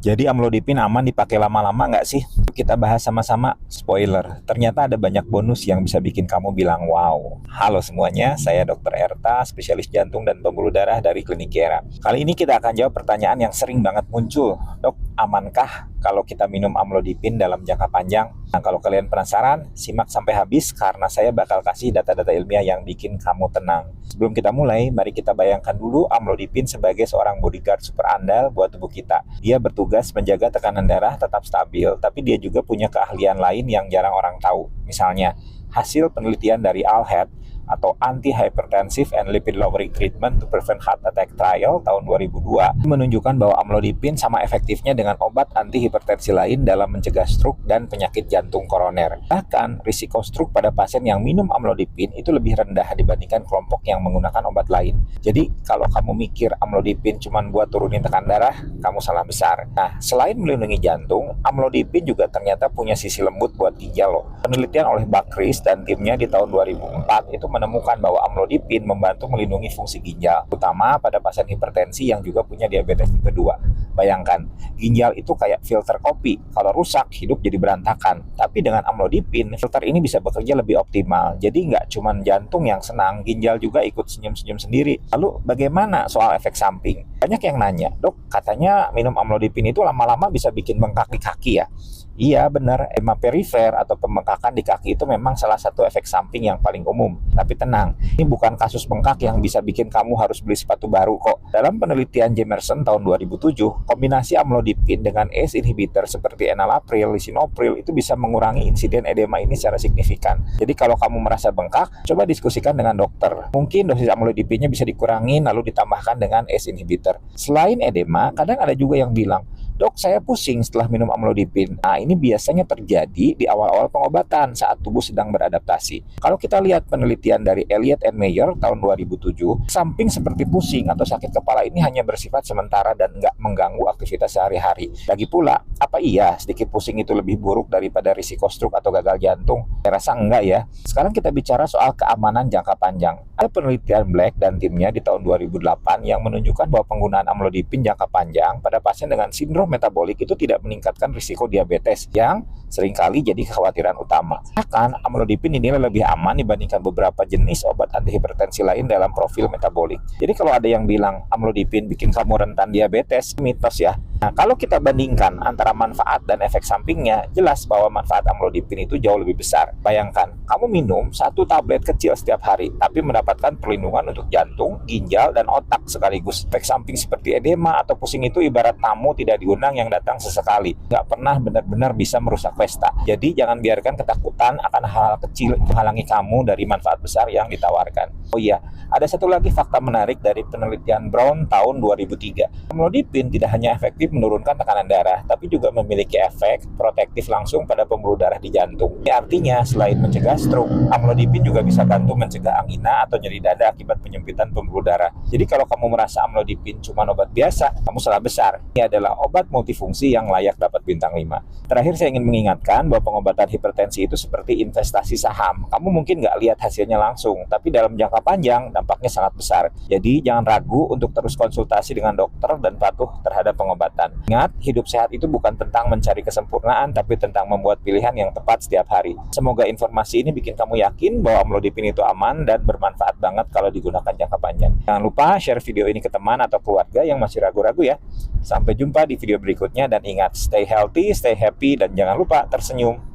Jadi amlodipin aman dipakai lama-lama nggak sih? Kita bahas sama-sama. Spoiler, ternyata ada banyak bonus yang bisa bikin kamu bilang wow. Halo semuanya, saya Dr. Erta, spesialis jantung dan pembuluh darah dari Klinik Kiera. Kali ini kita akan jawab pertanyaan yang sering banget muncul. Dok, amankah kalau kita minum amlodipin dalam jangka panjang? Nah, kalau kalian penasaran, simak sampai habis karena saya bakal kasih data-data ilmiah yang bikin kamu tenang. Sebelum kita mulai, mari kita bayangkan dulu amlodipin sebagai seorang bodyguard super andal buat tubuh kita. Dia bertugas menjaga tekanan darah tetap stabil, tapi dia juga punya keahlian lain yang jarang orang tahu. Misalnya, hasil penelitian dari ALHET atau Anti-Hypertensive and Lipid Lowering Treatment to Prevent Heart Attack Trial tahun 2002 menunjukkan bahwa amlodipin sama efektifnya dengan obat antihipertensi lain dalam mencegah stroke dan penyakit jantung koroner. Bahkan, risiko stroke pada pasien yang minum amlodipin itu lebih rendah dibandingkan kelompok yang menggunakan obat lain. Jadi, kalau kamu mikir amlodipin cuma buat turunin tekanan darah, kamu salah besar. Nah, selain melindungi jantung, amlodipin juga ternyata punya sisi lembut buat ginjal loh. Penelitian oleh Bakris dan timnya di tahun 2004 itu menemukan bahwa amlodipin membantu melindungi fungsi ginjal, terutama pada pasien hipertensi yang juga punya diabetes tipe 2. Bayangkan, ginjal itu kayak filter kopi. Kalau rusak, hidup jadi berantakan. Tapi dengan amlodipin, filter ini bisa bekerja lebih optimal. Jadi nggak cuma jantung yang senang, ginjal juga ikut senyum-senyum sendiri. Lalu bagaimana soal efek samping? Banyak yang nanya, dok, katanya minum amlodipin itu lama-lama bisa bikin bengkak di kaki ya? Iya benar, edema perifer atau pembengkakan di kaki itu memang salah satu efek samping yang paling umum. Tapi tenang, ini bukan kasus bengkak yang bisa bikin kamu harus beli sepatu baru kok. Dalam penelitian Jamerson tahun 2007, kombinasi amlodipin dengan ACE inhibitor seperti enalapril, lisinopril itu bisa mengurangi insiden edema ini secara signifikan. Jadi kalau kamu merasa bengkak, coba diskusikan dengan dokter. Mungkin dosis amlodipinnya bisa dikurangi lalu ditambahkan dengan ACE inhibitor. Selain edema, kadang ada juga yang bilang, dok, saya pusing setelah minum amlodipin. Nah, ini biasanya terjadi di awal-awal pengobatan saat tubuh sedang beradaptasi. Kalau kita lihat penelitian dari Elliott and Mayer tahun 2007, samping seperti pusing atau sakit kepala ini hanya bersifat sementara dan nggak mengganggu aktivitas sehari-hari. Lagi pula, apa iya sedikit pusing itu lebih buruk daripada risiko stroke atau gagal jantung? Saya rasa enggak ya. Sekarang kita bicara soal keamanan jangka panjang. Ada penelitian Black dan timnya di tahun 2008 yang menunjukkan bahwa penggunaan amlodipin jangka panjang pada pasien dengan sindrom metabolik itu tidak meningkatkan risiko diabetes yang seringkali jadi kekhawatiran utama. Bahkan amlodipin ini lebih aman dibandingkan beberapa jenis obat antihipertensi lain dalam profil metabolik. Jadi kalau ada yang bilang amlodipin bikin kamu rentan diabetes, mitos ya. Nah, kalau kita bandingkan antara manfaat dan efek sampingnya, jelas bahwa manfaat amlodipin itu jauh lebih besar. Bayangkan, kamu minum 1 tablet kecil setiap hari, tapi mendapatkan perlindungan untuk jantung, ginjal, dan otak sekaligus. Efek samping seperti edema atau pusing itu ibarat tamu tidak diundang yang datang sesekali. Nggak pernah benar-benar bisa merusak pesta. Jadi jangan biarkan ketakutan akan hal-hal kecil menghalangi kamu dari manfaat besar yang ditawarkan. Oh iya, ada satu lagi fakta menarik dari penelitian Brown tahun 2003. Amlodipin tidak hanya efektif menurunkan tekanan darah, tapi juga memiliki efek protektif langsung pada pembuluh darah di jantung. Ini artinya selain mencegah stroke, amlodipin juga bisa bantu mencegah angina atau nyeri dada akibat penyempitan pembuluh darah. Jadi kalau kamu merasa amlodipin cuma obat biasa, kamu salah besar. Ini adalah obat multifungsi yang layak dapat bintang 5. Terakhir saya ingin mengingatkan bahwa pengobatan hipertensi itu seperti investasi saham. Kamu mungkin nggak lihat hasilnya langsung, tapi dalam jangka panjang dampaknya sangat besar. Jadi jangan ragu untuk terus konsultasi dengan dokter dan patuh terhadap pengobatan. Ingat, hidup sehat itu bukan tentang mencari kesempurnaan, tapi tentang membuat pilihan yang tepat setiap hari. Semoga informasi ini bikin kamu yakin bahwa amlodipin itu aman dan bermanfaat banget kalau digunakan jangka panjang. Jangan lupa share video ini ke teman atau keluarga yang masih ragu-ragu ya. Sampai jumpa di video berikutnya dan ingat, stay healthy, stay happy, dan jangan lupa tersenyum.